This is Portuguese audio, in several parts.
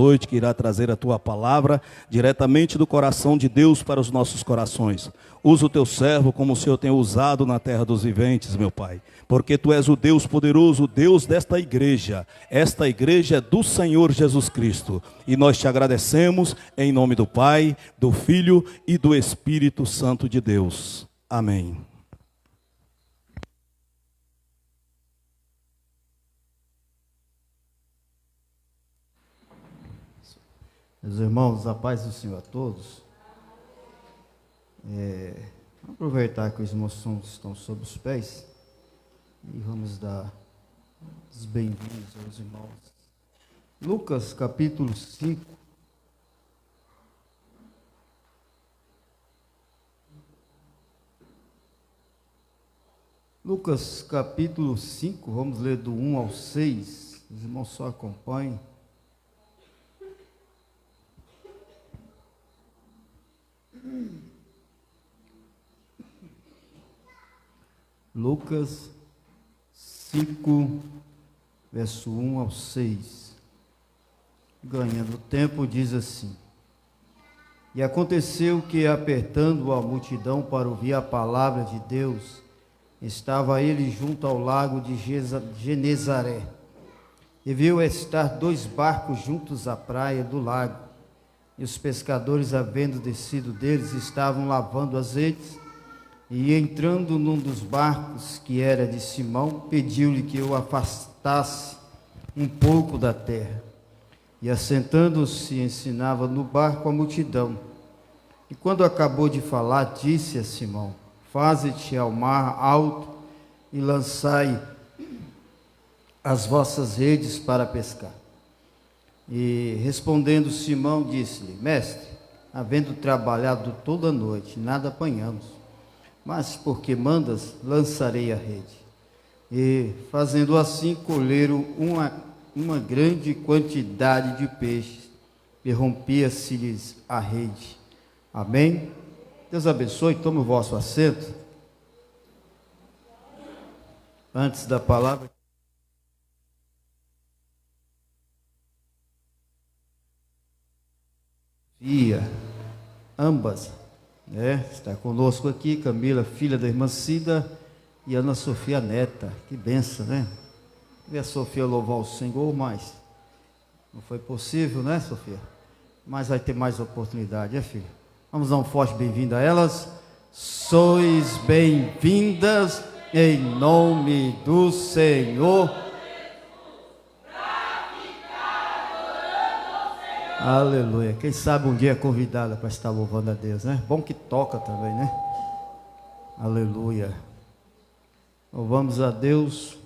Noite que irá trazer a tua palavra diretamente do coração de Deus para os nossos corações. Usa o teu servo como o Senhor tem usado na terra dos viventes, meu Pai, porque tu és o Deus poderoso, o Deus desta igreja. Esta igreja é do Senhor Jesus Cristo e nós te agradecemos em nome do Pai, do Filho e do Espírito Santo de Deus. Amém. Meus irmãos, a paz do Senhor a todos. Vamos aproveitar que os irmãos estão sob os pés e vamos dar os bem-vindos aos irmãos. Lucas capítulo 5. Lucas capítulo 5, vamos ler do 1 ao 6. Os irmãos só acompanhem. Lucas 5, verso 1 ao 6. Ganhando tempo, diz assim: E aconteceu que, apertando a multidão para ouvir a palavra de Deus, estava ele junto ao lago de Genezaré. E viu estar 2 barcos juntos à praia do lago. E os pescadores, havendo descido deles, estavam lavando as redes. E entrando num dos barcos, que era de Simão, pediu-lhe que o afastasse um pouco da terra. E assentando-se, ensinava no barco a multidão. E quando acabou de falar, disse a Simão: Faze-te ao mar alto e lançai as vossas redes para pescar. E respondendo Simão, disse-lhe: Mestre, havendo trabalhado toda a noite, nada apanhamos, mas porque mandas, lançarei a rede. E fazendo assim, colheram uma grande quantidade de peixes, e rompia-se-lhes a rede. Amém? Deus abençoe, tome o vosso assento. Antes da palavra, ambas, está conosco aqui, Camila, filha da irmã Cida, e Ana Sofia, neta. Que benção, né? E a Sofia louvar o Senhor, mas não foi possível, né, Sofia? Mas vai ter mais oportunidade, filha? Vamos dar um forte bem-vindo a elas. Sois bem-vindas em nome do Senhor. Aleluia. Quem sabe um dia é convidada para estar louvando a Deus, né? Bom que toca também, né? Aleluia. Louvamos a Deus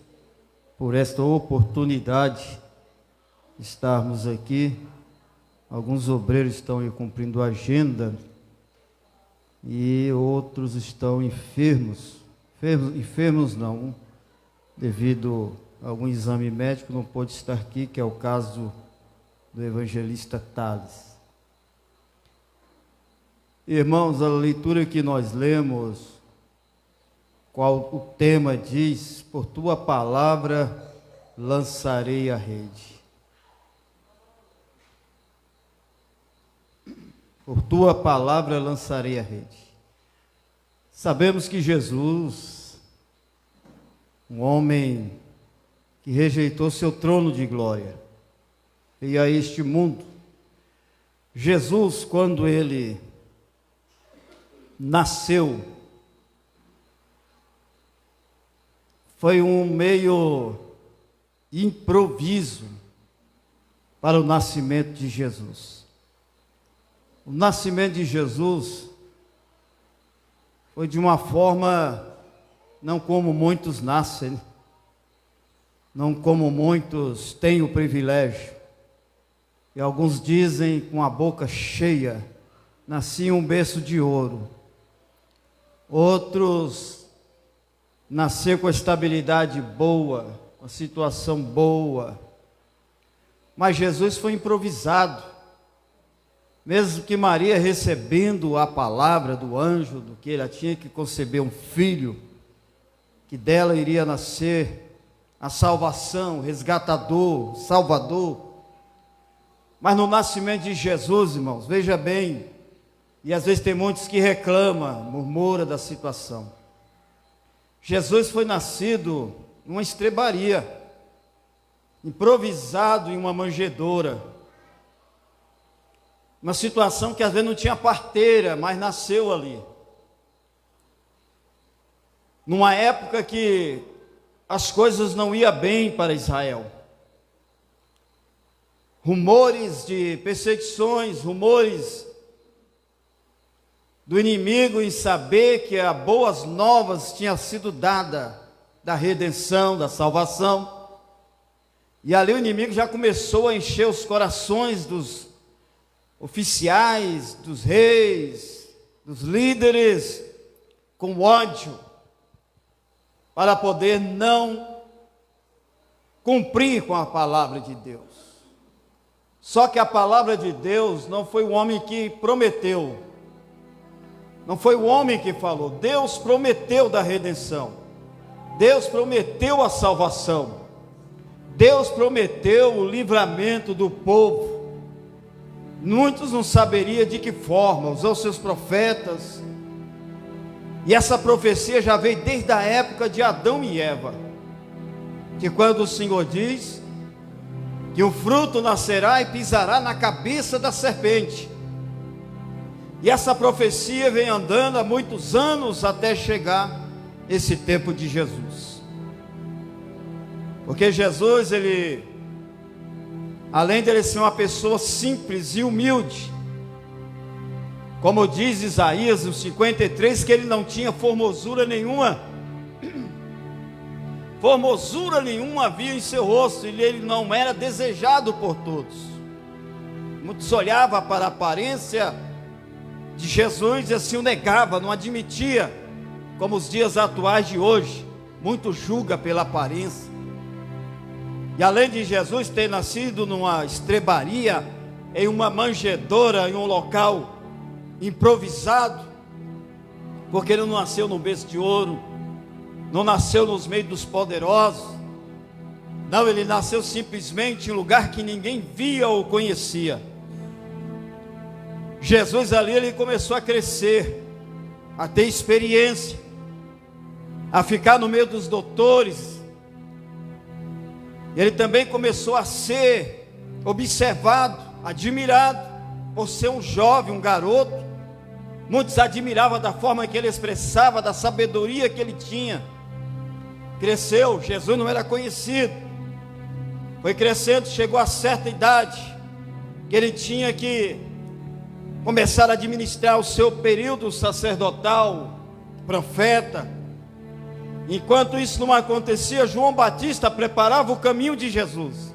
por esta oportunidade de estarmos aqui. Alguns obreiros estão aí cumprindo a agenda e outros estão enfermos. Enfermos não, devido a algum exame médico, não pôde estar aqui, que é o caso do evangelista Thales. Irmãos, a leitura que nós lemos, qual o tema diz: por tua palavra lançarei a rede. Por tua palavra lançarei a rede. Sabemos que Jesus, um homem que rejeitou seu trono de glória, veio a este mundo. Jesus, quando ele nasceu, foi um meio improviso para o nascimento de Jesus. O nascimento de Jesus foi de uma forma, não como muitos nascem, não como muitos têm o privilégio. E alguns dizem com a boca cheia: nasci em um berço de ouro. Outros nasceram com a estabilidade boa, com a situação boa. Mas Jesus foi improvisado. Mesmo que Maria, recebendo a palavra do anjo, do que ela tinha que conceber um filho, que dela iria nascer a salvação, resgatador, salvador, Mas no nascimento de Jesus, irmãos, veja bem, e às vezes tem muitos que reclamam, murmuram da situação. Jesus foi nascido numa estrebaria, improvisado em uma manjedoura. Uma situação que às vezes não tinha parteira, mas nasceu ali. Numa época que as coisas não iam bem para Israel. Rumores de perseguições, rumores do inimigo em saber que as boas novas tinha sido dada da redenção, da salvação. E ali o inimigo já começou a encher os corações dos oficiais, dos reis, dos líderes, com ódio, para poder não cumprir com a palavra de Deus. Só que a palavra de Deus não foi o homem que prometeu, não foi o homem que falou. Deus prometeu da redenção, Deus prometeu a salvação, Deus prometeu o livramento do povo. Muitos não saberiam de que forma, usou seus profetas, e essa profecia já veio desde a época de Adão e Eva, que quando o Senhor diz que o fruto nascerá e pisará na cabeça da serpente, e essa profecia vem andando há muitos anos até chegar esse tempo de Jesus. Porque Jesus, ele, além de ele ser uma pessoa simples e humilde, como diz Isaías, no 53, que ele não tinha formosura nenhuma havia em seu rosto, e ele não era desejado por todos. Muitos olhavam para a aparência de Jesus e assim o negava, não admitia, como os dias atuais de hoje, muito julga pela aparência. E além de Jesus ter nascido numa estrebaria, em uma manjedoura, em um local improvisado, porque ele não nasceu no berço de ouro, não nasceu nos meios dos poderosos, não, ele nasceu simplesmente em um lugar que ninguém via ou conhecia. Jesus ali, ele começou a crescer, a ter experiência, a ficar no meio dos doutores. Ele também começou a ser observado, admirado, por ser um jovem, um garoto. Muitos admiravam da forma que ele expressava, da sabedoria que ele tinha. Cresceu, Jesus não era conhecido, foi crescendo, chegou a certa idade, que ele tinha que começar a administrar o seu período sacerdotal, profeta. Enquanto isso não acontecia, João Batista preparava o caminho de Jesus.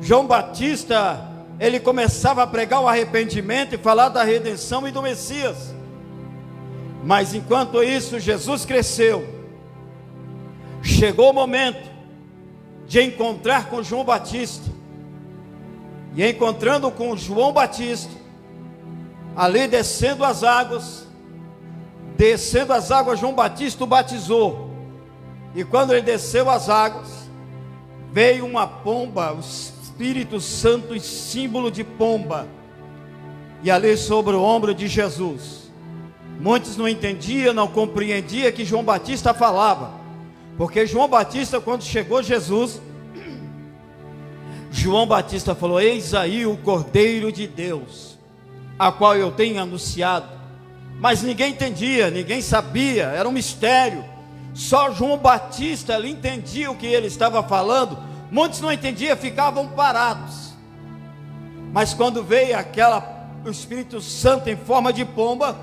João Batista, ele começava a pregar o arrependimento e falar da redenção e do Messias. Mas enquanto isso, Jesus cresceu. Chegou o momento de encontrar com João Batista. E encontrando com João Batista, ali descendo as águas, João Batista o batizou. E quando ele desceu as águas, veio uma pomba, o Espírito Santo em símbolo de pomba, e ali sobre o ombro de Jesus. Muitos não entendiam, não compreendiam que João Batista falava, porque João Batista, quando chegou Jesus, João Batista falou: eis aí o Cordeiro de Deus, a qual eu tenho anunciado. Mas ninguém entendia, ninguém sabia, era um mistério. Só João Batista ele entendia o que ele estava falando. Muitos não entendiam, ficavam parados. Mas quando veio o Espírito Santo em forma de pomba,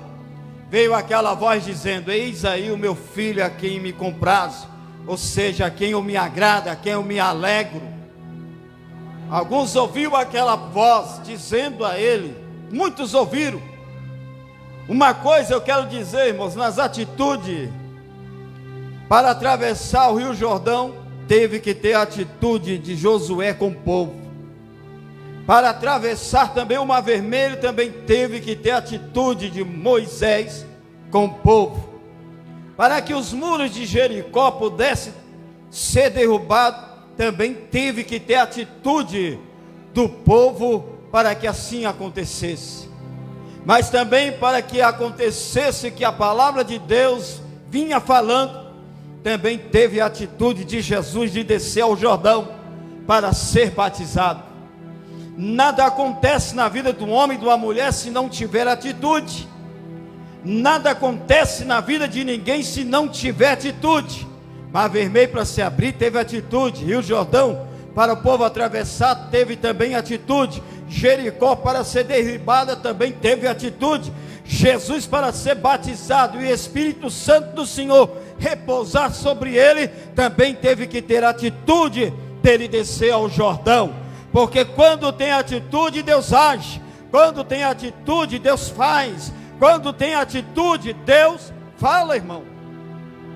veio aquela voz dizendo: eis aí o meu filho a quem me comprazo, ou seja, a quem eu me agrado, a quem eu me alegro. Alguns ouviram aquela voz dizendo a ele, muitos ouviram. Uma coisa eu quero dizer, irmãos, nas atitudes, para atravessar o Rio Jordão, teve que ter a atitude de Josué com o povo. Para atravessar também o Mar Vermelho, também teve que ter a atitude de Moisés com o povo. Para que os muros de Jericó pudessem ser derrubados, também teve que ter a atitude do povo para que assim acontecesse, mas também para que acontecesse que a palavra de Deus vinha falando. Também teve a atitude de Jesus de descer ao Jordão para ser batizado. Nada acontece na vida de um homem e de uma mulher se não tiver atitude. Nada acontece na vida de ninguém se não tiver atitude. Mar Vermelho para se abrir teve atitude. Rio Jordão para o povo atravessar teve também atitude. Jericó para ser derribada também teve atitude. Jesus para ser batizado e o Espírito Santo do Senhor repousar sobre ele, também teve que ter atitude dele descer ao Jordão. Porque quando tem atitude, Deus age. Quando tem atitude, Deus faz. Quando tem atitude, Deus fala, irmão.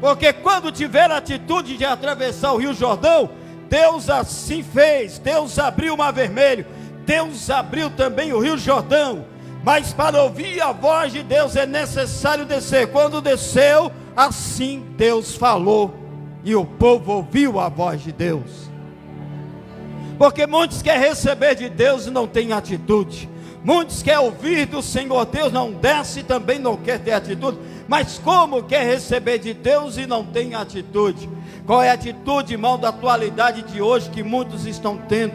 Porque quando tiver atitude de atravessar o Rio Jordão, Deus assim fez. Deus abriu o Mar Vermelho, Deus abriu também o Rio Jordão. Mas para ouvir a voz de Deus é necessário descer. Quando desceu, assim Deus falou, e o povo ouviu a voz de Deus. Porque muitos querem receber de Deus e não tem atitude. Muitos querem ouvir do Senhor Deus, não desce e também não quer ter atitude. Mas como quer receber de Deus e não tem atitude? Qual é a atitude, irmão, da atualidade de hoje que muitos estão tendo?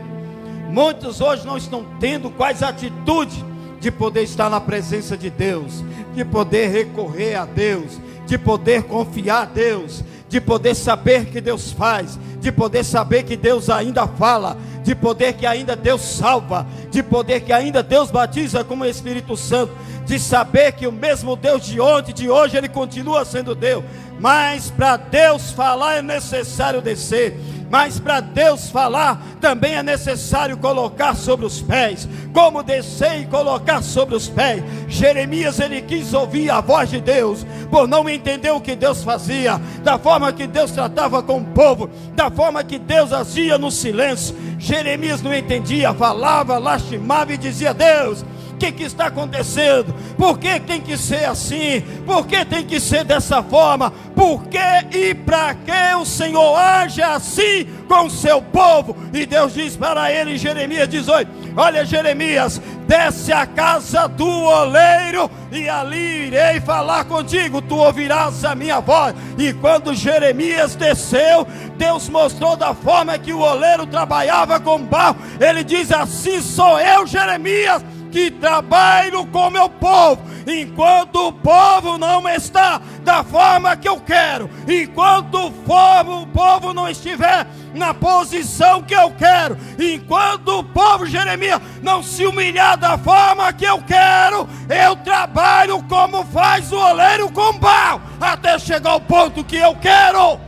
Muitos hoje não estão tendo quais atitudes de poder estar na presença de Deus, de poder recorrer a Deus, de poder confiar a Deus, de poder saber que Deus faz, de poder saber que Deus ainda fala, de poder que ainda Deus salva, de poder que ainda Deus batiza com o Espírito Santo, de saber que o mesmo Deus de ontem, de hoje, Ele continua sendo Deus. Mas para Deus falar é necessário descer. Mas para Deus falar também é necessário colocar sobre os pés. Como descer e colocar sobre os pés? Jeremias, ele quis ouvir a voz de Deus, por não entender o que Deus fazia, da forma que Deus tratava com o povo, da forma que Deus agia no silêncio. Jeremias não entendia, falava, lastimava e dizia: Deus, o que está acontecendo? Por que tem que ser assim? Por que tem que ser dessa forma? Por que e para que o Senhor age assim com o seu povo? E Deus diz para ele em Jeremias 18: olha, Jeremias, desce à casa do oleiro e ali irei falar contigo, tu ouvirás a minha voz. E quando Jeremias desceu, Deus mostrou da forma que o oleiro trabalhava com barro. Ele diz: assim sou eu, Jeremias, que trabalho com meu povo, enquanto o povo não está da forma que eu quero, enquanto o povo não estiver na posição que eu quero, enquanto o povo, Jeremias, não se humilhar da forma que eu quero, eu trabalho como faz o oleiro com barro, até chegar ao ponto que eu quero.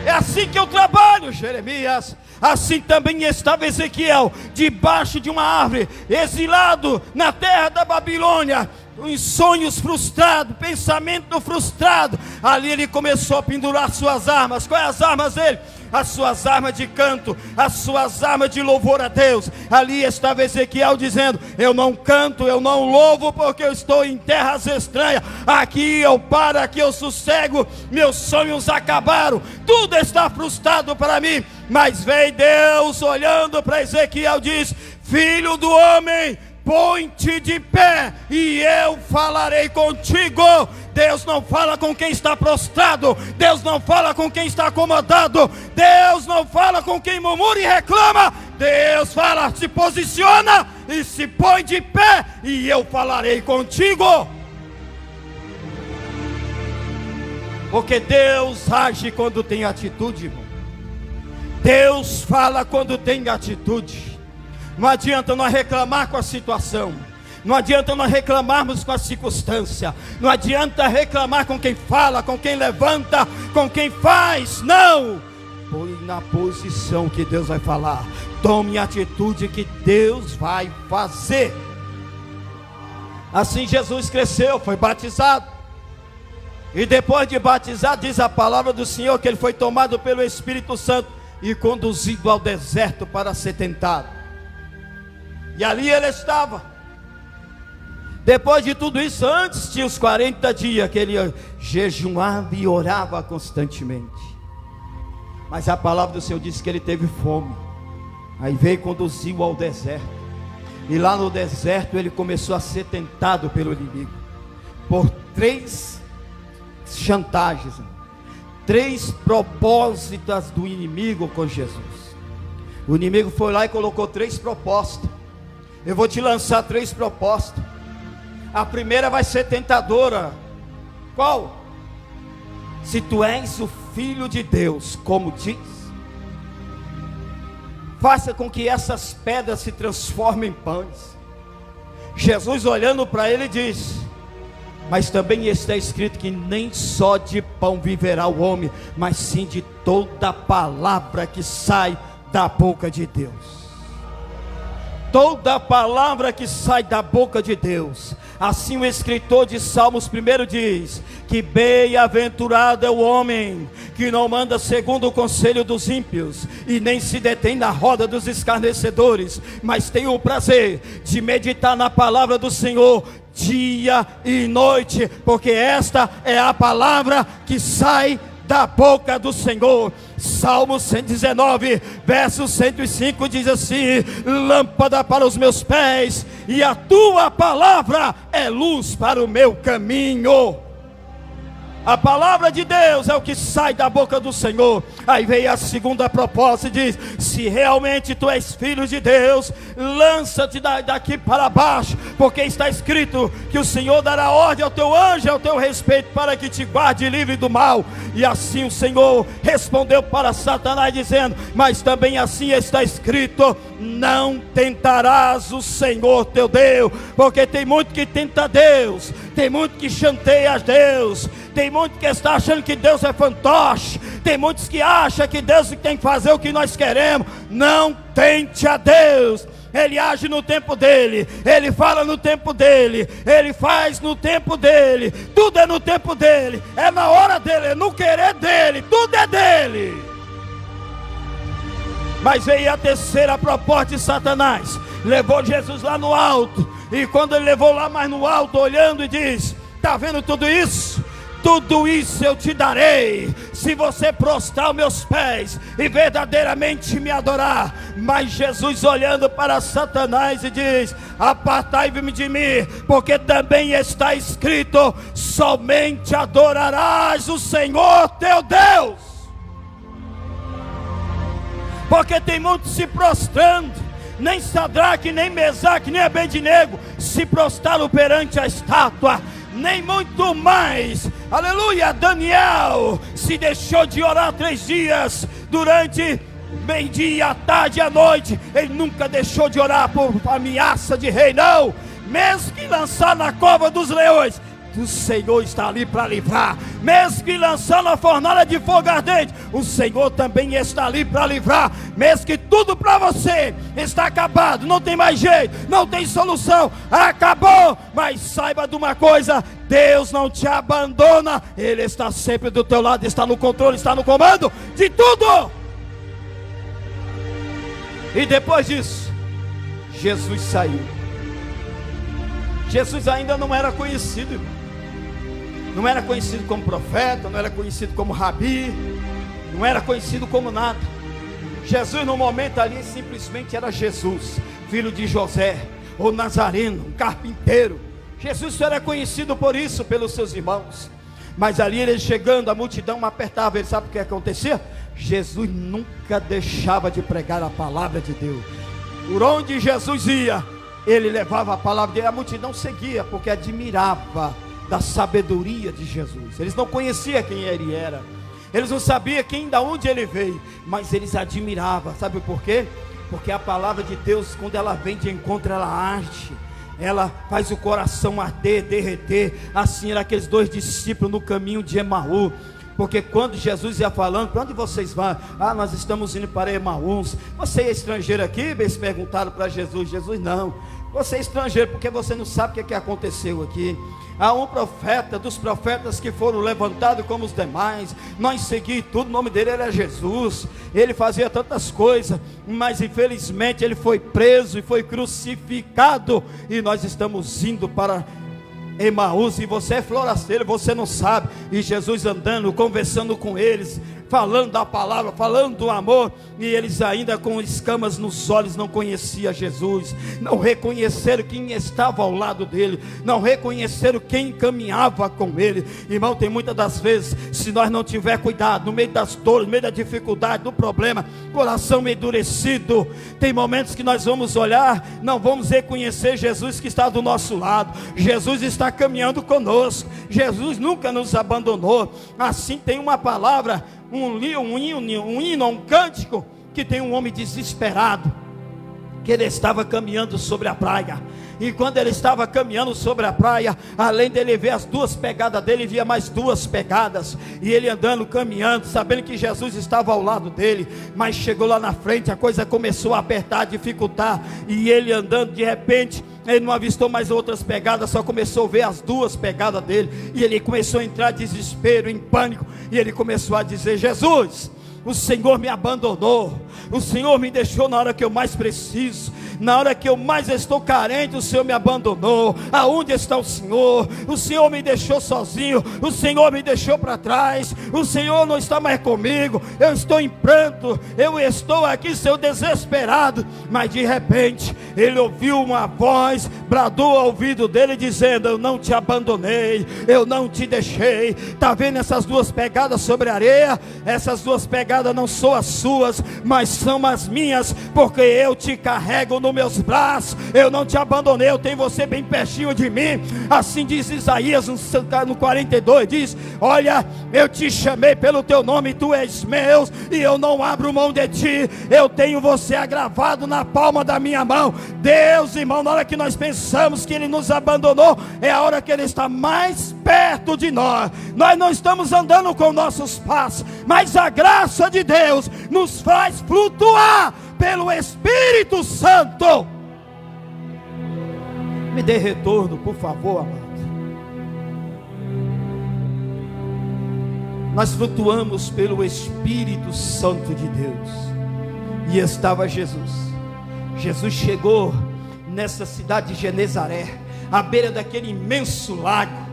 É assim que eu trabalho, Jeremias. Assim também estava Ezequiel, debaixo de uma árvore, exilado na terra da Babilônia, em sonhos frustrados, pensamento frustrado. Ali ele começou a pendurar suas armas. Quais as armas dele? As suas armas de canto, as suas armas de louvor a Deus. Ali estava Ezequiel dizendo: eu não canto, eu não louvo, porque eu estou em terras estranhas. Aqui eu paro, aqui eu sossego, meus sonhos acabaram, tudo está frustrado para mim. Mas veio Deus olhando para Ezequiel e diz: filho do homem, põe-te de pé e eu falarei contigo. Deus não fala com quem está prostrado, Deus não fala com quem está acomodado, Deus não fala com quem murmura e reclama. Deus fala, se posiciona e se põe de pé e eu falarei contigo. Porque Deus age quando tem atitude, irmão. Deus fala quando tem atitude. Não adianta nós reclamar com a situação, não adianta nós reclamarmos com a circunstância, não adianta reclamar com quem fala, com quem levanta, com quem faz. Não, põe na posição que Deus vai falar, tome a atitude que Deus vai fazer. Assim Jesus cresceu, foi batizado, e depois de batizado, diz a palavra do Senhor que ele foi tomado pelo Espírito Santo e conduzido ao deserto para ser tentado. E ali ele estava. Depois de tudo isso, antes tinha os 40 dias que ele jejuava e orava constantemente. Mas a palavra do Senhor diz que ele teve fome. Aí veio e conduziu ao deserto. E lá no deserto ele começou a ser tentado pelo inimigo. Por 3 chantagens, 3 propósitos do inimigo com Jesus. O inimigo foi lá e colocou 3 propostas. Eu vou te lançar 3 propostas. A primeira vai ser tentadora. Qual? Se tu és o Filho de Deus, como diz, faça com que essas pedras se transformem em pães. Jesus olhando para ele diz: mas também está escrito que nem só de pão viverá o homem, mas sim de toda palavra que sai da boca de Deus. Toda palavra que sai da boca de Deus. Assim o escritor de Salmos 1 diz que bem-aventurado é o homem que não anda segundo o conselho dos ímpios, e nem se detém na roda dos escarnecedores, mas tem o prazer de meditar na palavra do Senhor dia e noite, porque esta é a palavra que sai da boca do Senhor. Salmo 119, verso 105 diz assim: lâmpada para os meus pés, e a tua palavra é luz para o meu caminho. A palavra de Deus é o que sai da boca do Senhor. Aí veio a segunda proposta e diz: se realmente tu és filho de Deus, lança-te daqui para baixo, porque está escrito que o Senhor dará ordem ao teu anjo ao teu respeito, para que te guarde livre do mal. E assim o Senhor respondeu para Satanás dizendo: mas também assim está escrito: não tentarás o Senhor teu Deus. Porque tem muito que tenta Deus, tem muito que chanteia a Deus, tem muito que está achando que Deus é fantoche, tem muitos que acham que Deus tem que fazer o que nós queremos. Não tente a Deus. Ele age no tempo dele, ele fala no tempo dele, ele faz no tempo dele, tudo é no tempo dele, é na hora dele, é no querer dele, tudo é dele. Mas veio a terceira proposta de Satanás, levou Jesus lá no alto, e quando ele levou lá mais no alto, olhando e diz: está vendo tudo isso? Tudo isso eu te darei, se você prostrar os meus pés e verdadeiramente me adorar. Mas Jesus olhando para Satanás e diz: apartai-vos de mim, porque também está escrito: somente adorarás o Senhor teu Deus. Porque tem muitos se prostrando, nem Sadraque, nem Mesaque, nem Abednego se prostraram perante a estátua, nem muito mais, aleluia, Daniel se deixou de orar 3 dias, durante meio-dia, à tarde e à noite. Ele nunca deixou de orar por ameaça de rei, não. Mesmo que lançar na cova dos leões, o Senhor está ali para livrar. Mesmo que lançar na fornalha de fogo ardente, o Senhor também está ali para livrar. Mesmo que tudo para você está acabado, não tem mais jeito, não tem solução, acabou, mas saiba de uma coisa: Deus não te abandona, Ele está sempre do teu lado, está no controle, está no comando de tudo. E depois disso, Jesus saiu. Jesus ainda não era conhecido, irmão. Não era conhecido como profeta, não era conhecido como rabi, não era conhecido como nada. Jesus no momento ali simplesmente era Jesus, filho de José, ou Nazareno, um carpinteiro. Jesus só era conhecido por isso, pelos seus irmãos. Mas ali ele chegando, a multidão apertava ele. Sabe o que acontecia? Jesus nunca deixava de pregar a palavra de Deus. Por onde Jesus ia, ele levava a palavra dele. A multidão seguia, porque admirava da sabedoria de Jesus. Eles não conheciam quem ele era, eles não sabiam da onde ele veio, mas eles admiravam. Sabe por quê? Porque a palavra de Deus, quando ela vem de encontro, ela arde, ela faz o coração arder, derreter. Assim eram aqueles 2 discípulos no caminho de Emaú. Porque quando Jesus ia falando: para onde vocês vão? Nós estamos indo para Emaús. Você é estrangeiro aqui? Eles perguntaram para Jesus. Jesus: não, você é estrangeiro porque você não sabe o que aconteceu aqui. Há um profeta dos profetas que foram levantados como os demais. Nós seguimos tudo, o nome dele era Jesus. Ele fazia tantas coisas, mas infelizmente ele foi preso e foi crucificado. E nós estamos indo para Emaús, e você é forasteiro, você não sabe. E Jesus andando, conversando com eles, falando da palavra, falando do amor, e eles ainda com escamas nos olhos não conheciam Jesus, não reconheceram quem estava ao lado dele, não reconheceram quem caminhava com ele. Irmão, tem muitas das vezes, se nós não tiver cuidado, no meio das dores, no meio da dificuldade, do problema, coração endurecido, tem momentos que nós vamos olhar, não vamos reconhecer Jesus que está do nosso lado. Jesus está caminhando conosco, Jesus nunca nos abandonou. Assim tem uma palavra, um hino, um cântico, que tem um homem desesperado, que ele estava caminhando sobre a praia, e quando ele estava caminhando sobre a praia, além dele ver as duas pegadas dele, via mais duas pegadas, e ele andando, caminhando, sabendo que Jesus estava ao lado dele, mas chegou lá na frente, a coisa começou a apertar, a dificultar, e ele andando, de repente, ele não avistou mais outras pegadas, só começou a ver as duas pegadas dele, e ele começou a entrar em desespero, em pânico, e ele começou a dizer: Jesus, o Senhor me abandonou, o Senhor me deixou na hora que eu mais preciso, na hora que eu mais estou carente, o Senhor me abandonou. Aonde está o Senhor? O Senhor me deixou sozinho, o Senhor me deixou para trás, o Senhor não está mais comigo, eu estou em pranto, eu estou aqui, Senhor, desesperado. Mas de repente, ele ouviu uma voz, bradou ao ouvido dele, dizendo: eu não te abandonei, eu não te deixei. Está vendo essas duas pegadas sobre a areia? Essas duas pegadas não são as suas, mas são as minhas, porque eu te carrego nos meus braços, eu não te abandonei, eu tenho você bem pertinho de mim. Assim diz Isaías no 42, diz: olha, eu te chamei pelo teu nome, tu és meu, e eu não abro mão de ti, eu tenho você agravado na palma da minha mão. Deus, irmão, na hora que nós pensamos que Ele nos abandonou, é a hora que Ele está mais perto de nós. Nós não estamos andando com nossos passos, mas a graça de Deus nos faz flutuar pelo Espírito Santo. Me dê retorno, por favor, amado. Nós flutuamos pelo Espírito Santo de Deus. E estava Jesus. Jesus chegou nessa cidade de Genezaré, à beira daquele imenso lago,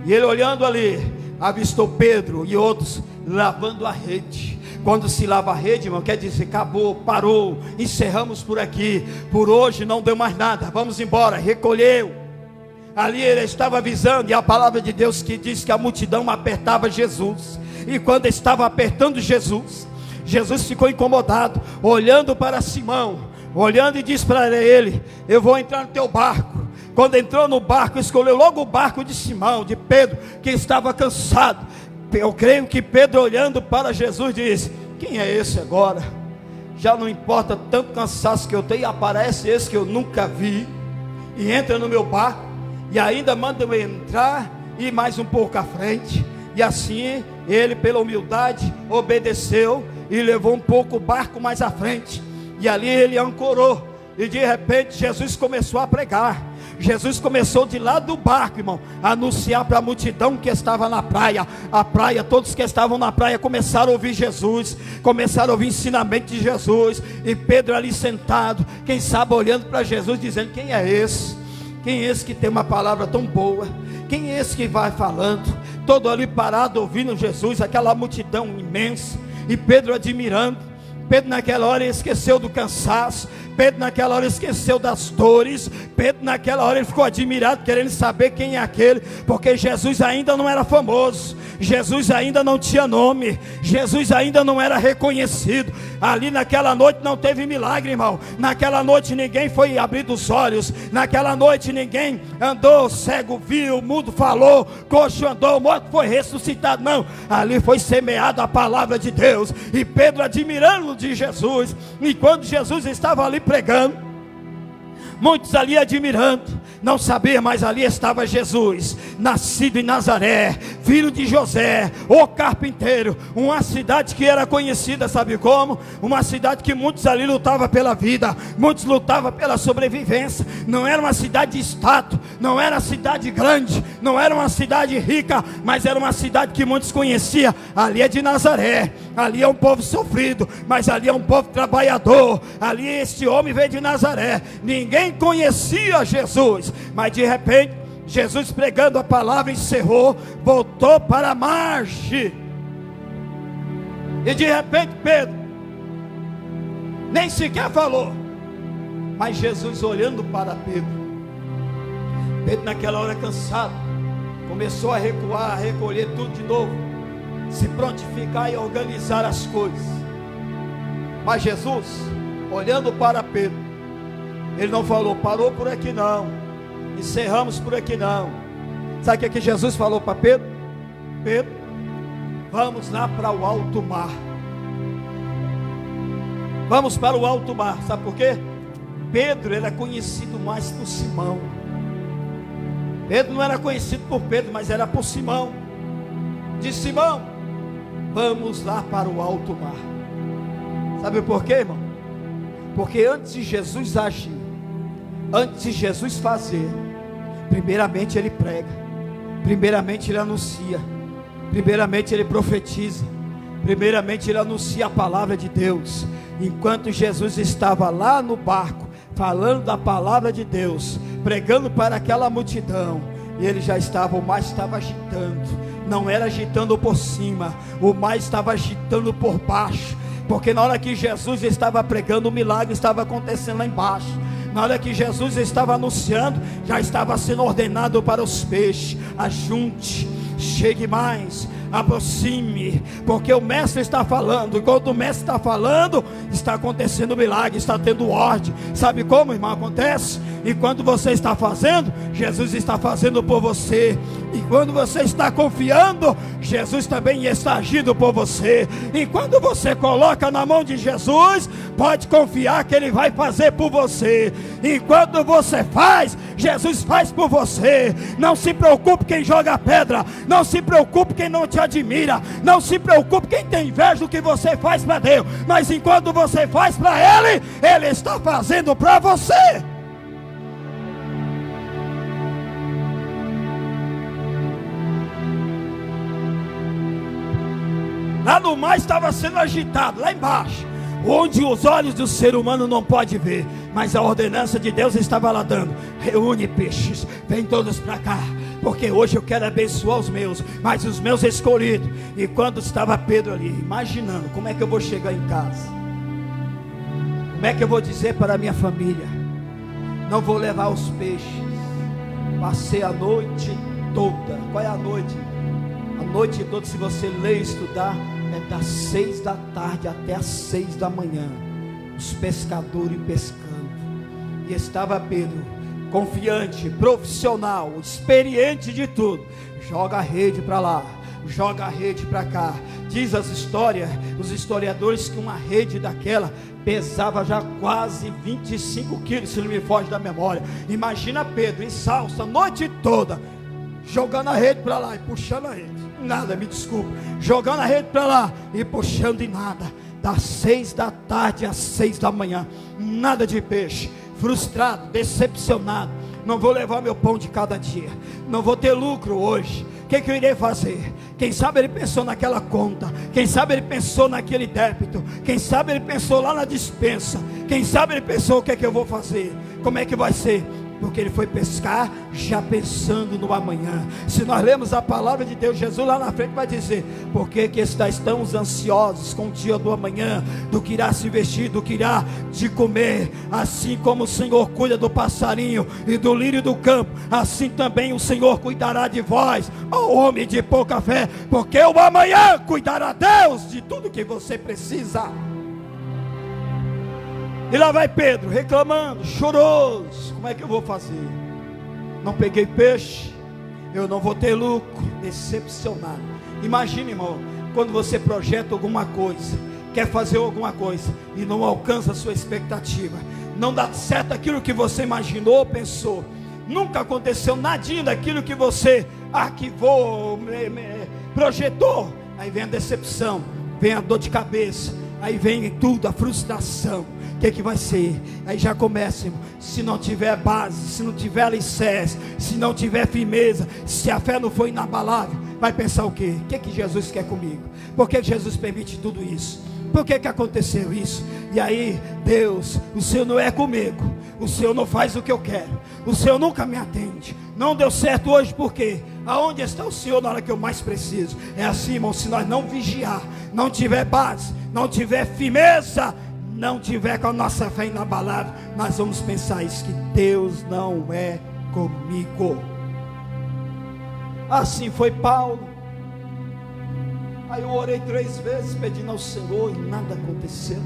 e ele olhando ali, avistou Pedro e outros lavando a rede. Quando se lava a rede, irmão, quer dizer, acabou, parou, encerramos por aqui, por hoje não deu mais nada, vamos embora. Recolheu. Ali ele estava avisando, e a palavra de Deus que diz que a multidão apertava Jesus, e quando estava apertando Jesus, Jesus ficou incomodado, olhando para Simão, olhando, e disse para ele: eu vou entrar no teu barco. Quando entrou no barco, escolheu logo o barco de Simão, de Pedro, que estava cansado. Eu creio que Pedro, olhando para Jesus, disse: quem é esse agora? Já não importa tanto cansaço que eu tenho, aparece esse que eu nunca vi, e entra no meu barco, e ainda manda eu entrar, e mais um pouco à frente. E assim, ele pela humildade, obedeceu, e levou um pouco o barco mais à frente, e ali ele ancorou, e de repente Jesus começou a pregar. Jesus começou de lá do barco, irmão, a anunciar para a multidão que estava na praia. A praia, todos que estavam na praia começaram a ouvir Jesus, começaram a ouvir ensinamento de Jesus. E Pedro ali sentado, quem sabe olhando para Jesus, dizendo: quem é esse? Quem é esse que tem uma palavra tão boa? Quem é esse que vai falando? Todo ali parado ouvindo Jesus, aquela multidão imensa, e Pedro admirando. Pedro naquela hora esqueceu do cansaço, Pedro naquela hora esqueceu das dores, Pedro naquela hora ele ficou admirado, querendo saber quem é aquele, porque Jesus ainda não era famoso, Jesus ainda não tinha nome, Jesus ainda não era reconhecido. Ali naquela noite não teve milagre, irmão. Naquela noite ninguém foi abrir os olhos, naquela noite ninguém andou, cego viu, mudo falou, coxo andou, morto foi ressuscitado. Não, ali foi semeada a palavra de Deus, e Pedro admirando de Jesus. E quando Jesus estava ali pregando, muitos ali admirando, não sabia, mas ali estava Jesus, nascido em Nazaré, filho de José, o carpinteiro. Uma cidade que era conhecida, sabe como? Uma cidade que muitos ali lutavam pela vida, muitos lutavam pela sobrevivência. Não era uma cidade de status, não era uma cidade grande, não era uma cidade rica, mas era uma cidade que muitos conheciam. Ali é de Nazaré, ali é um povo sofrido, mas ali é um povo trabalhador. Ali este homem veio de Nazaré, ninguém conhecia Jesus, mas de repente Jesus, pregando a palavra, encerrou, voltou para a margem. E de repente Pedro nem sequer falou, mas Jesus olhando para Pedro, Pedro naquela hora cansado, começou a recuar, a recolher tudo de novo, se prontificar e organizar as coisas. Mas Jesus, olhando para Pedro, ele não falou, parou por aqui não, encerramos por aqui não. Sabe o que Jesus falou para Pedro? Pedro, vamos lá para o alto mar. Vamos para o alto mar. Sabe por quê? Pedro era conhecido mais por Simão. Pedro não era conhecido por Pedro, mas era por Simão. Disse: Simão, vamos lá para o alto mar. Sabe por quê, irmão? Porque antes de Jesus agir, antes de Jesus fazer, primeiramente ele prega, primeiramente ele anuncia, primeiramente ele profetiza, primeiramente ele anuncia a palavra de Deus. Enquanto Jesus estava lá no barco, falando da palavra de Deus, pregando para aquela multidão, ele já estava, o mar estava agitando, não era agitando por cima, o mar estava agitando por baixo, porque na hora que Jesus estava pregando, o milagre estava acontecendo lá embaixo. Na hora que Jesus estava anunciando, já estava sendo ordenado para os peixes: ajunte, chegue mais, aproxime, porque o mestre está falando. E quando o mestre está falando, está acontecendo milagre, está tendo ordem. Sabe como, irmão, acontece? E quando você está fazendo, Jesus está fazendo por você. E quando você está confiando, Jesus também está agindo por você. E quando você coloca na mão de Jesus, pode confiar que Ele vai fazer por você. Enquanto você faz, Jesus faz por você. Não se preocupe quem joga pedra, não se preocupe quem não te admira, não se preocupe quem tem inveja do que você faz para Deus. Mas enquanto você faz para Ele, Ele está fazendo para você. Lá no mar estava sendo agitado, lá embaixo, onde os olhos do ser humano não podem ver, mas a ordenança de Deus estava lá dando: reúne peixes, vem todos para cá, porque hoje eu quero abençoar os meus, mas os meus escolhidos. E quando estava Pedro ali, imaginando: como é que eu vou chegar em casa? Como é que eu vou dizer para a minha família? Não vou levar os peixes. Passei a noite toda. Qual é a noite? A noite toda, se você ler e estudar, é das 6 da tarde até as 6 da manhã, os pescadores pescando. E estava Pedro, confiante, profissional, experiente de tudo. Joga a rede para lá, joga a rede para cá. Diz as histórias, os historiadores, que uma rede daquela pesava já quase 25 quilos, se não me foge da memória. Imagina Pedro em salsa a noite toda, jogando a rede para lá e puxando a rede. Nada, me desculpe, jogando a rede para lá e puxando e nada. Das 6 da tarde às 6 da manhã, nada de peixe. Frustrado, decepcionado. Não vou levar meu pão de cada dia, não vou ter lucro hoje. O que eu irei fazer? Quem sabe ele pensou naquela conta, quem sabe ele pensou naquele débito, quem sabe ele pensou lá na dispensa, quem sabe ele pensou: o que eu vou fazer? Como é que vai ser? Porque ele foi pescar já pensando no amanhã. Se nós lemos a palavra de Deus, Jesus lá na frente vai dizer: por que estáis tão ansiosos com o dia do amanhã, do que irá se vestir, do que irá de comer? Assim como o Senhor cuida do passarinho e do lírio do campo, assim também o Senhor cuidará de vós, ó homem de pouca fé, porque o amanhã cuidará Deus de tudo que você precisa. E lá vai Pedro reclamando, choroso: como é que eu vou fazer? Não peguei peixe, eu não vou ter lucro. Decepcionado. Imagine, irmão, quando você projeta alguma coisa, quer fazer alguma coisa e não alcança a sua expectativa, não dá certo aquilo que você imaginou ou pensou, nunca aconteceu nadinha daquilo que você arquivou, projetou. Aí vem a decepção, vem a dor de cabeça, aí vem tudo, a frustração. O que vai ser? Aí já começa, irmão. Se não tiver base, se não tiver alicerce, se não tiver firmeza, se a fé não for inabalável, vai pensar o quê? O que Jesus quer comigo? Por que Jesus permite tudo isso? Por que aconteceu isso? E aí, Deus, o Senhor não é comigo, o Senhor não faz o que eu quero, o Senhor nunca me atende. Não deu certo hoje, por quê? Aonde está o Senhor na hora que eu mais preciso? É assim, irmão, se nós não vigiar, não tiver base, não tiver firmeza, não tiver com a nossa fé inabalável, nós vamos pensar isso, que Deus não é comigo. Assim foi Paulo. Aí eu orei 3 vezes pedindo ao Senhor e nada aconteceu.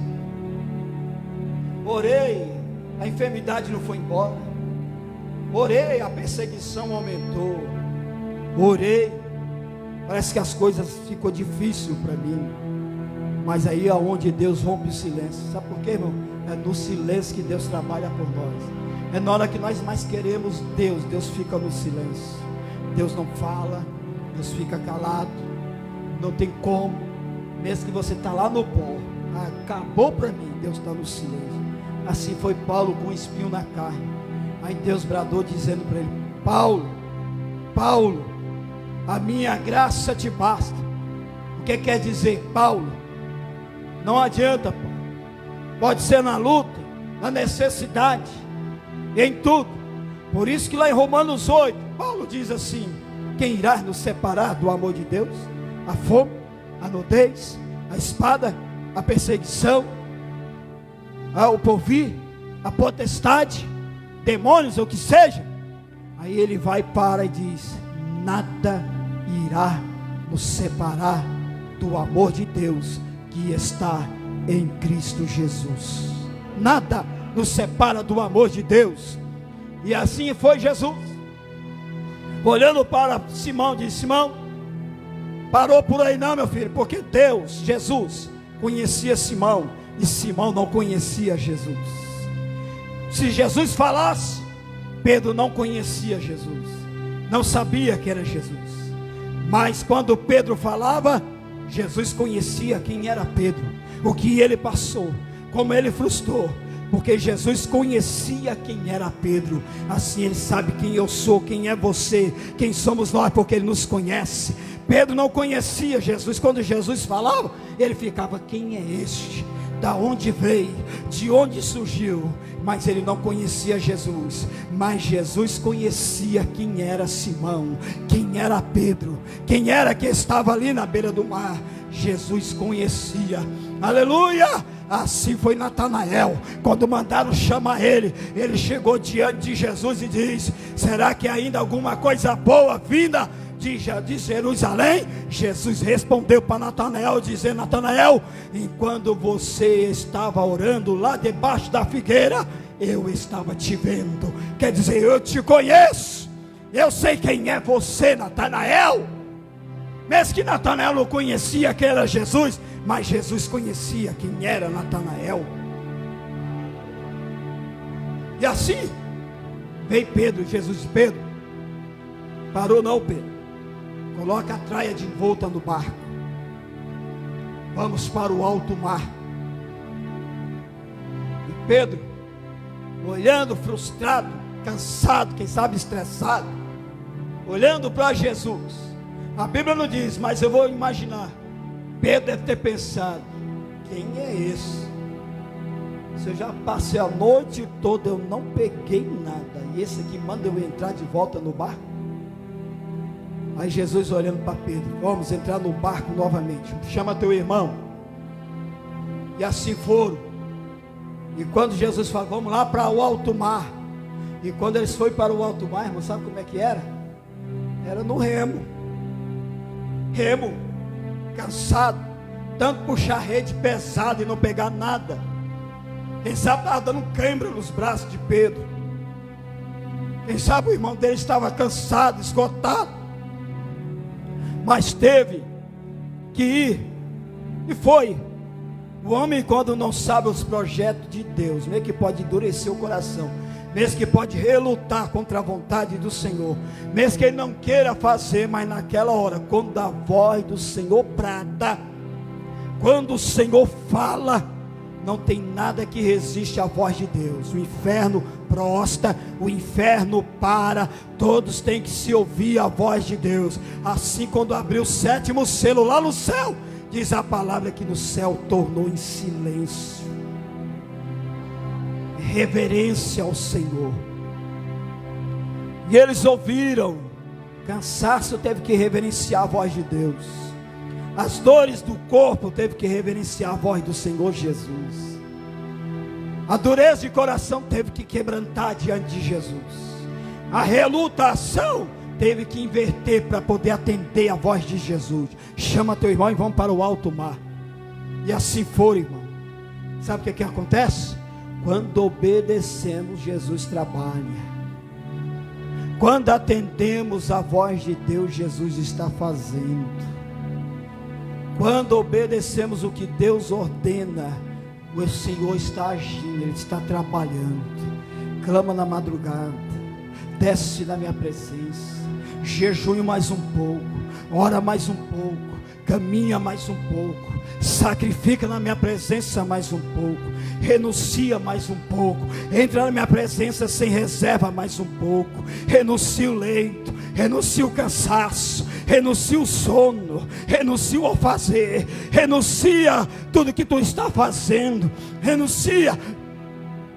Orei, a enfermidade não foi embora. Orei, a perseguição aumentou. Orei, parece que as coisas ficou difícil para mim. Mas aí é onde Deus rompe o silêncio. Sabe por quê, irmão? É no silêncio que Deus trabalha por nós. É na hora que nós mais queremos Deus, Deus fica no silêncio. Deus não fala, Deus fica calado. Não tem como. Mesmo que você está lá no pó, acabou para mim, Deus está no silêncio. Assim foi Paulo com um espinho na carne. Aí Deus bradou dizendo para ele: Paulo, Paulo, a minha graça te basta. O que quer dizer, Paulo? Não adianta, Paulo. Pode ser na luta, na necessidade, em tudo. Por isso que lá em Romanos 8, Paulo diz assim: quem irá nos separar do amor de Deus? A fome, a nudez, a espada, a perseguição, o porvir, a potestade, demônios, ou o que seja. Aí ele vai para e diz: nada irá nos separar do amor de Deus que está em Cristo Jesus. Nada nos separa do amor de Deus. E assim foi Jesus. Olhando para Simão, disse: Simão, parou por aí não, meu filho, porque Deus, Jesus, conhecia Simão e Simão não conhecia Jesus. Se Jesus falasse, Pedro não conhecia Jesus, não sabia que era Jesus. Mas quando Pedro falava, Jesus conhecia quem era Pedro, o que ele passou, como ele frustrou, porque Jesus conhecia quem era Pedro. Assim ele sabe quem eu sou, quem é você, quem somos nós, porque ele nos conhece. Pedro não conhecia Jesus. Quando Jesus falava, ele ficava: quem é este? Da onde veio? De onde surgiu? Mas ele não conhecia Jesus. Mas Jesus conhecia quem era Simão, quem era Pedro, quem era que estava ali na beira do mar. Jesus conhecia. Aleluia! Assim foi Natanael. Quando mandaram chamar ele, ele chegou diante de Jesus e disse: será que ainda alguma coisa boa vinda de Jerusalém? Jesus respondeu para Natanael, dizendo: Natanael, enquanto você estava orando lá debaixo da figueira, eu estava te vendo. Quer dizer, eu te conheço, eu sei quem é você, Natanael. Mesmo que Natanael não conhecia quem era Jesus, mas Jesus conhecia quem era Natanael. E assim veio Pedro. Jesus disse: Pedro, parou não, Pedro, coloca a traia de volta no barco, vamos para o alto mar. E Pedro, olhando frustrado, cansado, quem sabe estressado, olhando para Jesus. A Bíblia não diz, mas eu vou imaginar, Pedro deve ter pensado: quem é esse? Se eu já passei a noite toda, eu não peguei nada, e esse aqui manda eu entrar de volta no barco? Aí Jesus olhando para Pedro: vamos entrar no barco novamente, chama teu irmão. E assim foram. E quando Jesus falou: vamos lá para o alto mar. E quando eles foram para o alto mar, irmão, sabe como é que era? Era no remo. Remo, cansado, tanto puxar rede pesada e não pegar nada. Quem sabe estava dando cãibra nos braços de Pedro. Quem sabe o irmão dele estava cansado, esgotado, mas teve que ir. E foi. O homem, quando não sabe os projetos de Deus, mesmo que pode endurecer o coração, mesmo que pode relutar contra a vontade do Senhor, mesmo que ele não queira fazer, mas naquela hora, quando a voz do Senhor brada, quando o Senhor fala, não tem nada que resiste à voz de Deus. O inferno prosta, o inferno para, todos têm que se ouvir a voz de Deus. Assim, quando abriu o 7º selo lá no céu, Diz a palavra que no céu tornou em silêncio. Reverência ao Senhor. E eles ouviram. Cansaço teve que reverenciar a voz de Deus. As dores do corpo teve que reverenciar a voz do Senhor Jesus. A dureza de coração teve que quebrantar diante de Jesus. A relutação teve que inverter para poder atender a voz de Jesus. Chama teu irmão e vamos para o alto mar. E assim for, irmão. Sabe o que acontece? Quando obedecemos, Jesus trabalha. Quando atendemos a voz de Deus, Jesus está fazendo. Quando obedecemos o que Deus ordena, o Senhor está agindo, Ele está trabalhando. Clama na madrugada, desce na minha presença, jejue mais um pouco, ora mais um pouco, caminha mais um pouco, sacrifica na minha presença mais um pouco, renuncia mais um pouco, entra na minha presença sem reserva mais um pouco, renuncia o leito, renuncia o cansaço, renuncia o sono, renuncia o fazer, renuncia tudo que tu está fazendo, renuncia.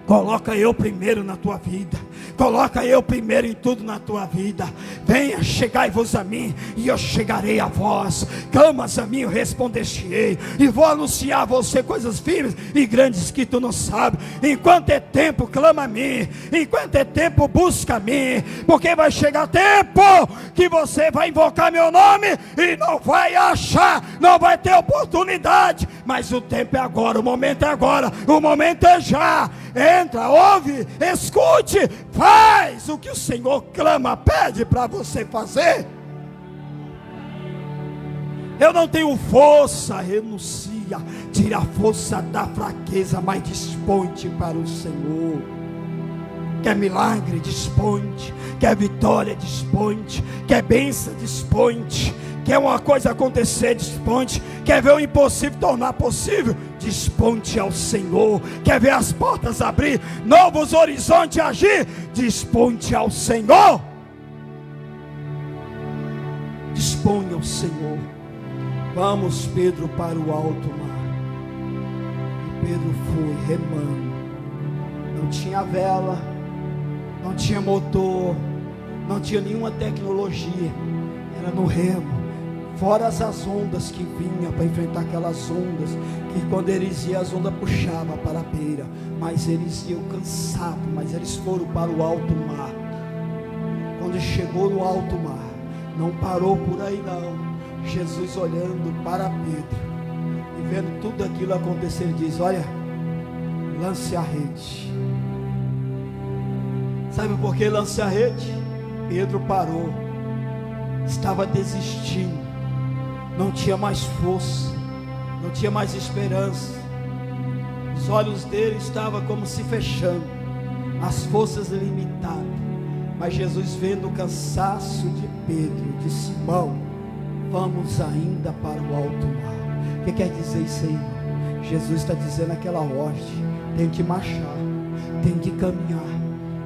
Coloca eu primeiro na tua vida. Coloca eu primeiro em tudo na tua vida. Venha, chegai-vos a mim, e eu chegarei a vós. Clamas a mim, eu responder-te-ei, e vou anunciar a você coisas firmes e grandes que tu não sabes. Enquanto é tempo, clama a mim. Enquanto é tempo, busca a mim. Porque vai chegar tempo que você vai invocar meu nome e não vai achar, não vai ter oportunidade. Mas o tempo é agora, o momento é agora, o momento é já. Entra, ouve, escute, faz o que o Senhor clama, pede para você fazer. Eu não tenho força, renuncia, tira a força da fraqueza, mas dispõe-te para o Senhor. Quer milagre, dispõe-te. Quer vitória, dispõe-te. Quer bênção, dispõe-te. Quer uma coisa acontecer, dispõe-te. Quer ver o impossível tornar possível, dispõe-te ao Senhor. Quer ver as portas abrir, novos horizontes agir, dispõe-te ao Senhor. Dispõe ao Senhor. Vamos, Pedro, para o alto mar. E Pedro foi remando. Não tinha vela, não tinha motor, não tinha nenhuma tecnologia. Era no remo. Fora as ondas que vinham para enfrentar aquelas ondas, que quando eles iam, as ondas puxavam para a beira, mas eles iam cansados, mas eles foram para o alto mar. Quando chegou no alto mar, não parou por aí não. Jesus olhando para Pedro e vendo tudo aquilo acontecer, ele diz: olha, lance a rede. Sabe por que lance a rede? Pedro parou, estava desistindo, não tinha mais força, não tinha mais esperança. Os olhos dele estavam como se fechando, as forças limitadas. Mas Jesus, vendo o cansaço de Pedro, disse: irmão, vamos ainda para o alto mar. O que quer dizer isso aí, irmão? Jesus está dizendo aquela ordem: tem que marchar, tem que caminhar.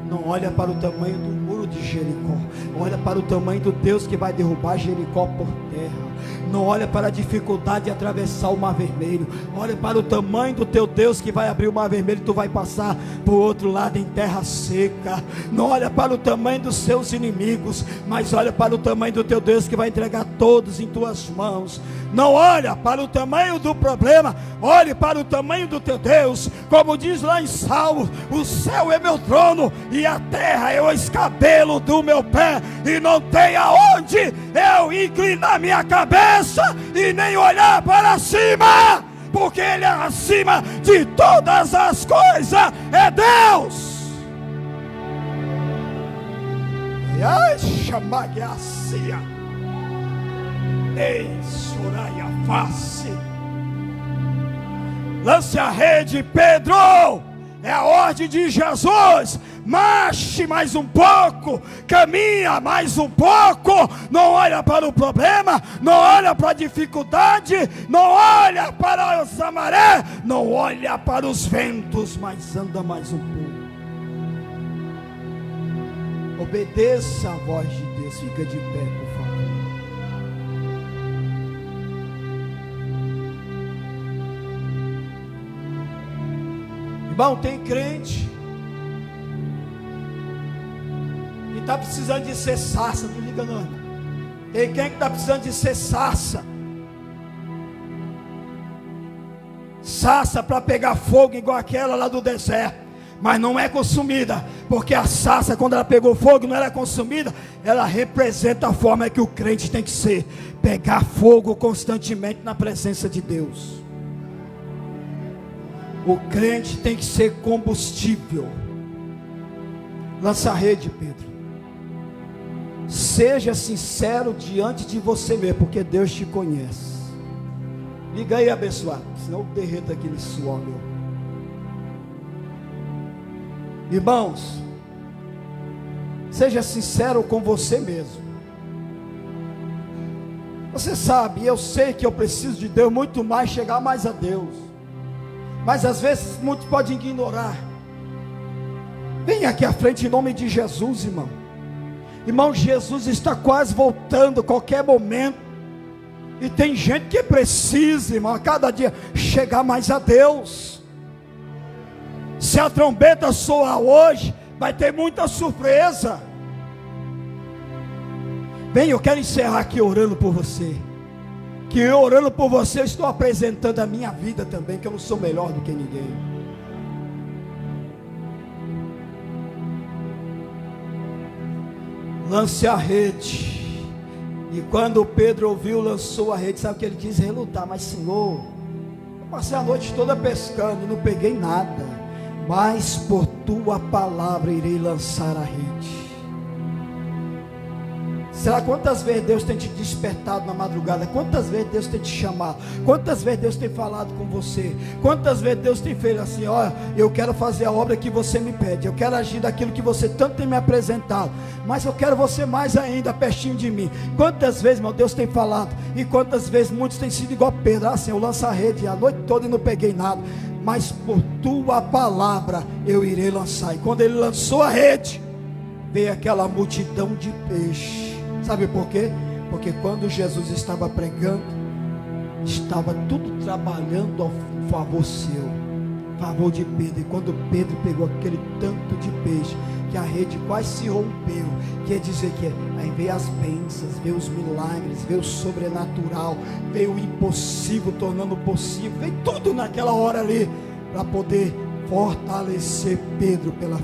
Não olha para o tamanho do muro de Jericó, olha para o tamanho do Deus que vai derrubar Jericó por terra. Não olha para a dificuldade de atravessar o mar vermelho, olha para o tamanho do teu Deus que vai abrir o mar vermelho e tu vai passar para o outro lado em terra seca. Não olha para o tamanho dos seus inimigos, mas olha para o tamanho do teu Deus que vai entregar todos em tuas mãos. Não olha para o tamanho do problema, olhe para o tamanho do teu Deus. Como diz lá em Salmo: o céu é meu trono e a terra é o escabelo do meu pé, e não tem aonde eu inclinar minha cabeça e nem olhar para cima, porque Ele é acima de todas as coisas, é Deus. Ai, chamagueacia, ei, chorai a face. Lance a rede, Pedro. É a ordem de Jesus. Marche mais um pouco, caminha mais um pouco. Não olha para o problema, não olha para a dificuldade, não olha para os marés, não olha para os ventos, mas anda mais um pouco. Obedeça a voz de Deus. Fica de pé, por favor. Irmão, tem crente que está precisando de ser sarça, não liga não. Tem quem que está precisando de ser sarça. Sarça para pegar fogo igual aquela lá do deserto, mas não é consumida, porque a sarça, quando ela pegou fogo, não era consumida. Ela representa a forma que o crente tem que ser: pegar fogo constantemente na presença de Deus. O crente tem que ser combustível. Lança a rede, Pedro. Seja sincero diante de você mesmo, porque Deus te conhece. Liga aí, abençoado, senão eu derreto aquele suor, meu. Irmãos, seja sincero com você mesmo. Você sabe, eu sei que eu preciso de Deus muito mais, chegar mais a Deus. Mas às vezes muitos podem ignorar. Vem aqui à frente em nome de Jesus, irmão. Irmão, Jesus está quase voltando a qualquer momento. E tem gente que precisa, irmão, a cada dia chegar mais a Deus. Se a trombeta soar hoje, vai ter muita surpresa. Bem, eu quero encerrar aqui orando por você. Que eu orando por você, eu estou apresentando a minha vida também, que eu não sou melhor do que ninguém. Lance a rede. E quando Pedro ouviu, lançou a rede. Sabe o que ele quis? Relutar. Mas Senhor, eu passei a noite toda pescando, não peguei nada, mas por tua palavra irei lançar a rede. Será quantas vezes Deus tem te despertado na madrugada? Quantas vezes Deus tem te chamado? Quantas vezes Deus tem falado com você? Quantas vezes Deus tem feito assim: olha, eu quero fazer a obra que você me pede, eu quero agir daquilo que você tanto tem me apresentado, mas eu quero você mais ainda, pertinho de mim. Quantas vezes, meu Deus, tem falado? E quantas vezes muitos têm sido igual Pedro, assim: eu lanço a rede a noite toda e não peguei nada, mas por tua palavra eu irei lançar. E quando ele lançou a rede, veio aquela multidão de peixe. Sabe por quê? Porque quando Jesus estava pregando, estava tudo trabalhando a favor seu, a favor de Pedro. E quando Pedro pegou aquele tanto de peixe, que a rede quase se rompeu, quer dizer que aí veio as bênçãos, veio os milagres, veio o sobrenatural, veio o impossível tornando possível, veio tudo naquela hora ali, para poder fortalecer Pedro pela fé.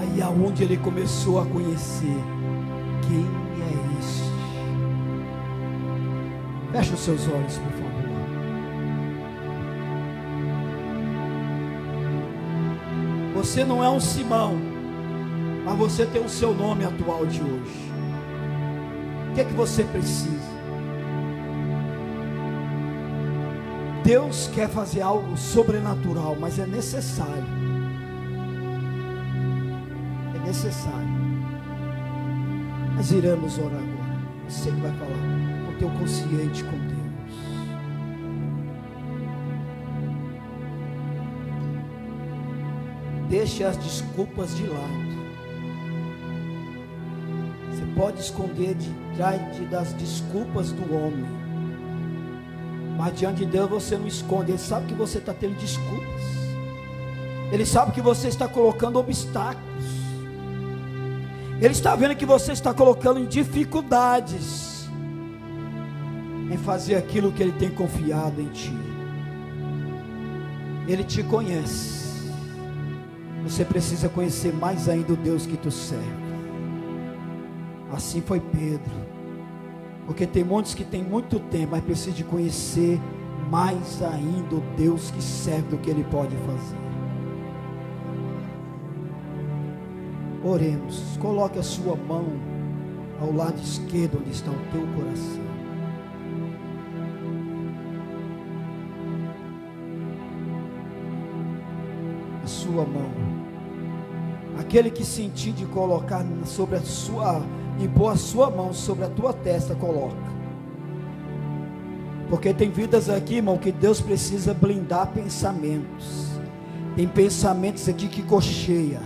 Aí aonde ele começou a conhecer quem é este. Feche os seus olhos, por favor. Você não é um Simão, mas você tem o seu nome atual de hoje. O que é que você precisa? Deus quer fazer algo sobrenatural, mas é necessário. É necessário. Nós iremos orar agora. Você que vai falar o teu consciente com Deus. Deixe as desculpas de lado. Você pode esconder diante das desculpas do homem, mas diante de Deus você não esconde. Ele sabe que você está tendo desculpas. Ele sabe que você está colocando obstáculos. Ele está vendo que você está colocando em dificuldades em fazer aquilo que Ele tem confiado em ti. Ele te conhece. Você precisa conhecer mais ainda o Deus que tu serve. Assim foi Pedro. Porque tem muitos que têm muito tempo, mas precisam de conhecer mais ainda o Deus que serve, do que Ele pode fazer. Oremos. Coloque a sua mão ao lado esquerdo, onde está o teu coração. A sua mão. Aquele que sentir de colocar sobre a sua, impor a sua mão sobre a tua testa, coloca. Porque tem vidas aqui, irmão, que Deus precisa blindar pensamentos. Tem pensamentos aqui que cocheia.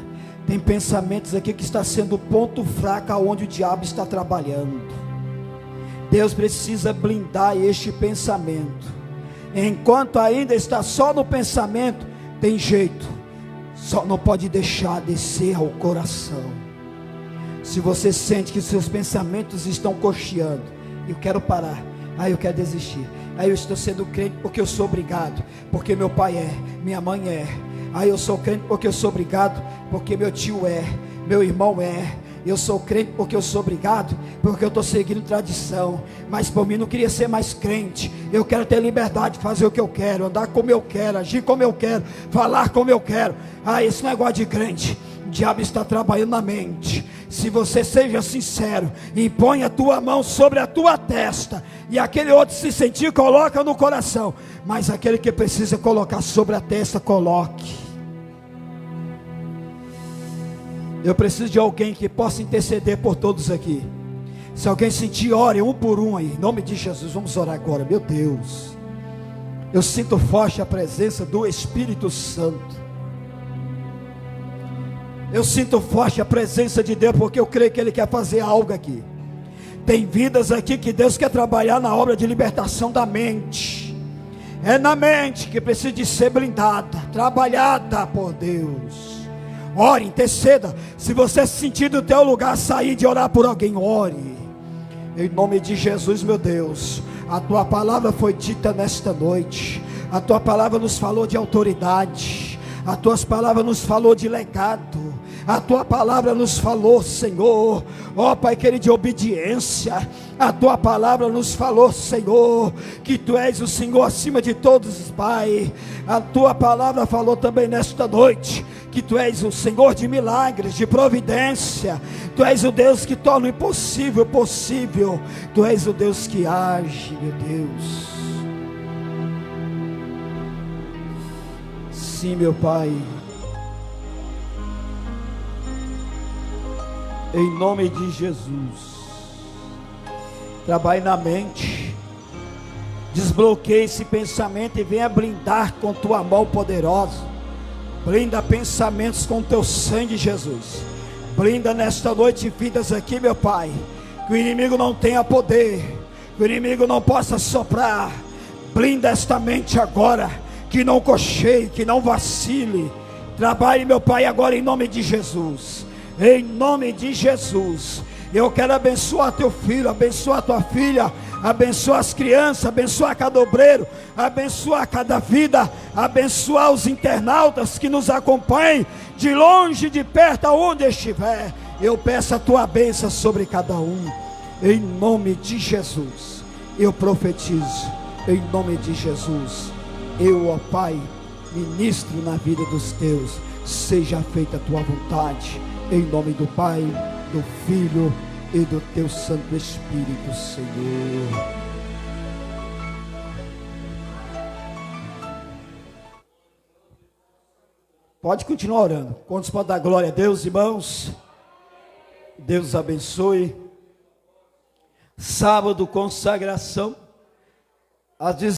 Tem pensamentos aqui que está sendo o ponto fraco aonde o diabo está trabalhando. Deus precisa blindar este pensamento. Enquanto ainda está só no pensamento, Tem jeito, só não pode deixar descer ao coração. Se você sente que seus pensamentos estão cocheando, eu quero parar, eu quero desistir, eu estou sendo crente porque eu sou obrigado, porque meu pai é, minha mãe é, eu sou crente porque eu sou obrigado, porque meu tio é, meu irmão é, eu sou crente porque eu sou obrigado, porque eu estou seguindo tradição, mas por mim não queria ser mais crente. Eu quero ter liberdade de fazer o que eu quero, andar como eu quero, agir como eu quero, falar como eu quero. Esse negócio de crente, o diabo está trabalhando na mente. Se você seja sincero, e põe a tua mão sobre a tua testa, e aquele outro se sentir, coloca no coração, mas aquele que precisa colocar sobre a testa, coloque. Eu preciso de alguém que possa interceder por todos aqui. Se alguém sentir, ore um por um aí, em nome de Jesus. Vamos orar agora. Meu Deus, eu sinto forte a presença do Espírito Santo. Eu sinto forte a presença de Deus, porque eu creio que Ele quer fazer algo aqui. Tem vidas aqui que Deus quer trabalhar na obra de libertação da mente. É na mente que precisa de ser blindada, trabalhada por Deus. Ore, interceda. Se você sentir do teu lugar sair de orar por alguém, ore. Em nome de Jesus, meu Deus. A tua palavra foi dita nesta noite. A tua palavra nos falou de autoridade. A tua palavra nos falou de legado. A tua palavra nos falou, Senhor, Pai querido, de obediência. A tua palavra nos falou, Senhor, que tu és o Senhor acima de todos, Pai. A tua palavra falou também nesta noite que tu és o Senhor de milagres, de providência. Tu és o Deus que torna o impossível possível. Tu és o Deus que age, meu Deus. Sim, meu Pai. Em nome de Jesus. Trabalhe na mente. Desbloqueie esse pensamento e venha blindar com tua mão poderosa. Blinda pensamentos com teu sangue, Jesus. Blinda nesta noite vidas aqui, meu Pai. Que o inimigo não tenha poder, que o inimigo não possa soprar. Blinda esta mente agora, que não cocheie, que não vacile. Trabalhe, meu Pai, agora em nome de Jesus. Em nome de Jesus. Eu quero abençoar teu filho, abençoar tua filha, abençoar as crianças, abençoar cada obreiro, abençoar cada vida, abençoar os internautas que nos acompanhem, de longe, de perto, aonde estiver. Eu peço a tua bênção sobre cada um, em nome de Jesus. Eu profetizo, em nome de Jesus. Eu, ó Pai, ministro na vida dos teus. Seja feita a tua vontade, em nome do Pai, do Filho e do teu Santo Espírito, Senhor. Pode continuar orando. Quantos podem dar glória a Deus, irmãos? Deus abençoe. Sábado, consagração. Às vezes